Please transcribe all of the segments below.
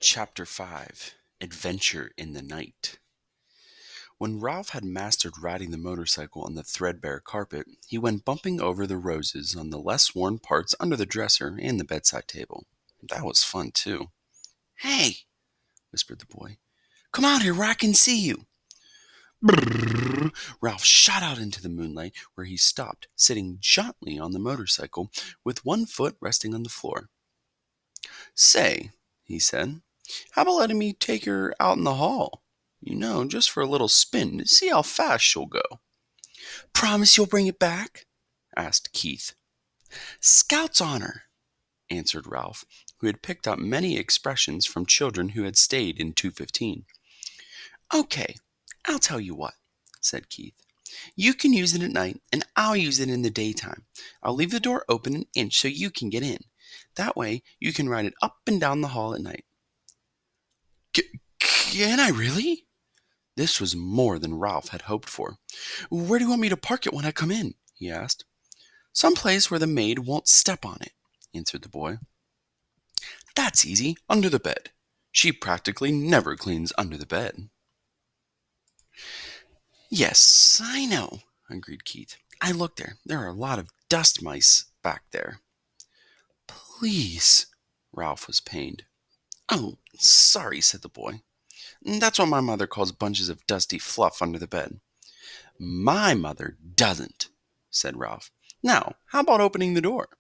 Chapter 5 Adventure in the Night. When Ralph had mastered riding the motorcycle on the threadbare carpet, he went bumping over the roses on the less worn parts under the dresser and the bedside table. That was fun, too. "Hey!" whispered the boy. "Come out here where I can see you." Brrr. Ralph shot out into the moonlight, where he stopped, sitting gently on the motorcycle, with one foot resting on the floor. "Say," he said, "how about letting me take her out in the hall? Just for a little spin to see how fast she'll go." "Promise you'll bring it back?" asked Keith. "Scout's honor," answered Ralph, who had picked up many expressions from children who had stayed in 215. "Okay, I'll tell you what," said Keith. "You can use it at night, and I'll use it in the daytime. I'll leave the door open an inch so you can get in. That way you can ride it up and down the hall at night." "Can I really?" This was more than Ralph had hoped for. "Where do you want me to park it when I come in?" he asked. "Some place where the maid won't step on it," answered the boy. "That's easy, under the bed. She practically never cleans under the bed." "Yes, I know," agreed Keith. "I looked there. There are a lot of dust mice back there." "Please," Ralph was pained. "Oh, sorry," said the boy. "That's what my mother calls bunches of dusty fluff under the bed." "My mother doesn't," said Ralph. "Now, how about opening the door?"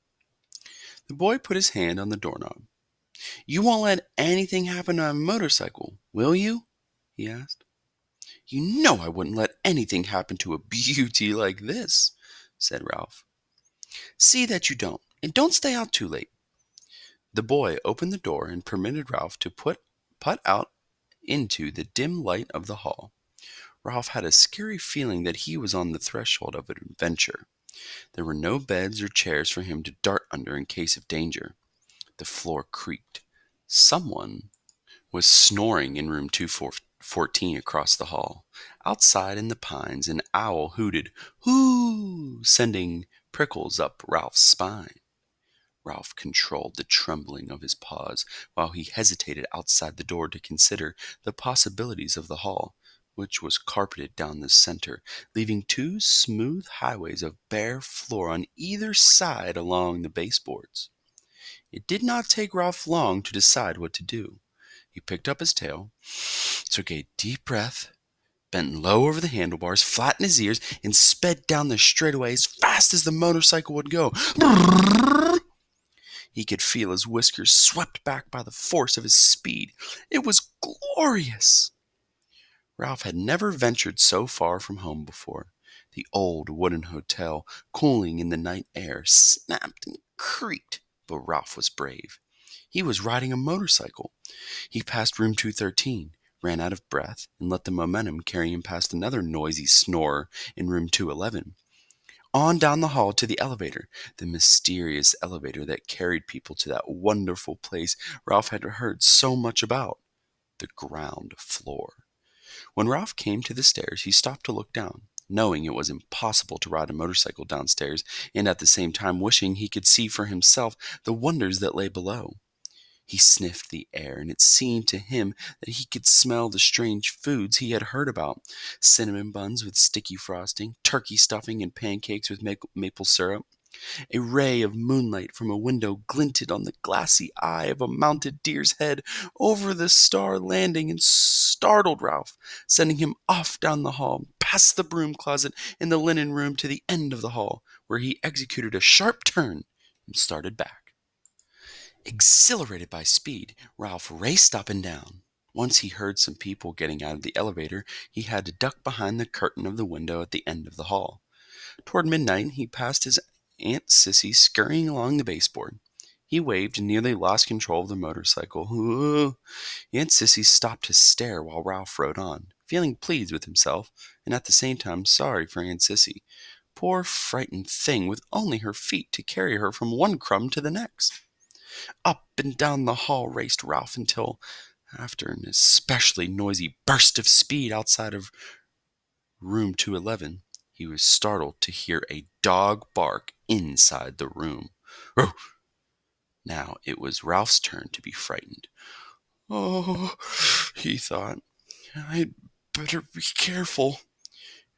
The boy put his hand on the doorknob. "You won't let anything happen to my motorcycle, will you?" he asked. "You know I wouldn't let anything happen to a beauty like this," said Ralph. "See that you don't, and don't stay out too late." The boy opened the door and permitted Ralph to put out into the dim light of the hall. Ralph had a scary feeling that he was on the threshold of an adventure. There were no beds or chairs for him to dart under in case of danger. The floor creaked. Someone was snoring in room 214 across the hall. Outside in the pines, an owl hooted, "Hoo!" sending prickles up Ralph's spine. Ralph controlled the trembling of his paws while he hesitated outside the door to consider the possibilities of the hall, which was carpeted down the center, leaving two smooth highways of bare floor on either side along the baseboards. It did not take Ralph long to decide what to do. He picked up his tail, took a deep breath, bent low over the handlebars, flattened his ears, and sped down the straightaway as fast as the motorcycle would go. He could feel his whiskers swept back by the force of his speed. It was glorious! Ralph had never ventured so far from home before. The old wooden hotel, cooling in the night air, snapped and creaked, but Ralph was brave. He was riding a motorcycle. He passed room 213, ran out of breath, and let the momentum carry him past another noisy snorer in room 211. On down the hall to the elevator, the mysterious elevator that carried people to that wonderful place Ralph had heard so much about, the ground floor. When Ralph came to the stairs, he stopped to look down, knowing it was impossible to ride a motorcycle downstairs, and at the same time wishing he could see for himself the wonders that lay below. He sniffed the air, and it seemed to him that he could smell the strange foods he had heard about: cinnamon buns with sticky frosting, turkey stuffing, and pancakes with maple syrup. A ray of moonlight from a window glinted on the glassy eye of a mounted deer's head over the star landing and startled Ralph, sending him off down the hall, past the broom closet and the linen room to the end of the hall, where he executed a sharp turn and started back. Exhilarated by speed, Ralph raced up and down. Once he heard some people getting out of the elevator, he had to duck behind the curtain of the window at the end of the hall. Toward midnight, he passed his Aunt Sissy scurrying along the baseboard. He waved and nearly lost control of the motorcycle. Ooh. Aunt Sissy stopped to stare while Ralph rode on, feeling pleased with himself, and at the same time sorry for Aunt Sissy. Poor frightened thing, with only her feet to carry her from one crumb to the next. Up and down the hall raced Ralph until, after an especially noisy burst of speed outside of room 211, he was startled to hear a dog bark inside the room. Now it was Ralph's turn to be frightened. Oh, he thought, I'd better be careful.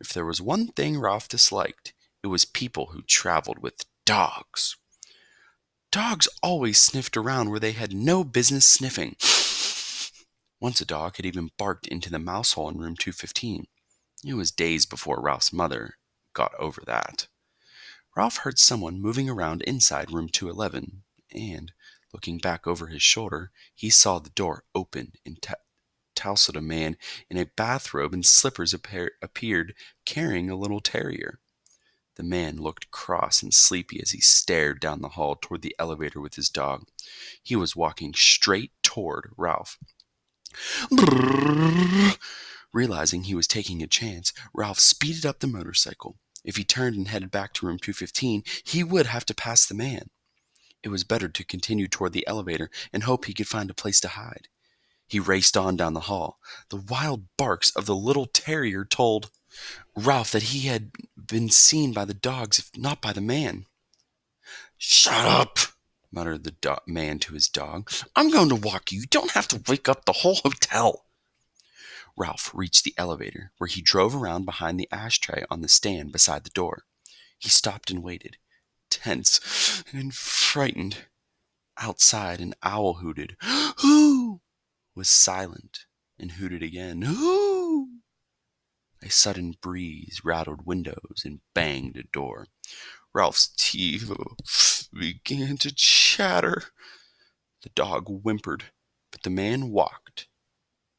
If there was one thing Ralph disliked, it was people who traveled with dogs. Dogs always sniffed around where they had no business sniffing. Once a dog had even barked into the mouse hole in room 215. It was days before Ralph's mother got over that. Ralph heard someone moving around inside room 211, and, looking back over his shoulder, he saw the door open and tousled a man in a bathrobe and slippers appeared carrying a little terrier. The man looked cross and sleepy as he stared down the hall toward the elevator with his dog. He was walking straight toward Ralph. Brrr. Realizing he was taking a chance, Ralph speeded up the motorcycle. If he turned and headed back to room 215, he would have to pass the man. It was better to continue toward the elevator and hope he could find a place to hide. He raced on down the hall. The wild barks of the little terrier told Ralph that he had been seen by the dogs, if not by the man. "Shut up," muttered the man to his dog. "I'm going to walk you. You don't have to wake up the whole hotel." Ralph reached the elevator, where he drove around behind the ashtray on the stand beside the door. He stopped and waited, tense and frightened. Outside, an owl hooted. "Hoo!" was silent and hooted again. "Hoo!" A sudden breeze rattled windows and banged a door. Ralph's teeth began to chatter. The dog whimpered, but the man walked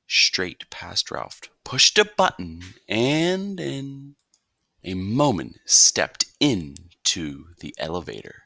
straight past Ralph, pushed a button, and in a moment stepped into the elevator.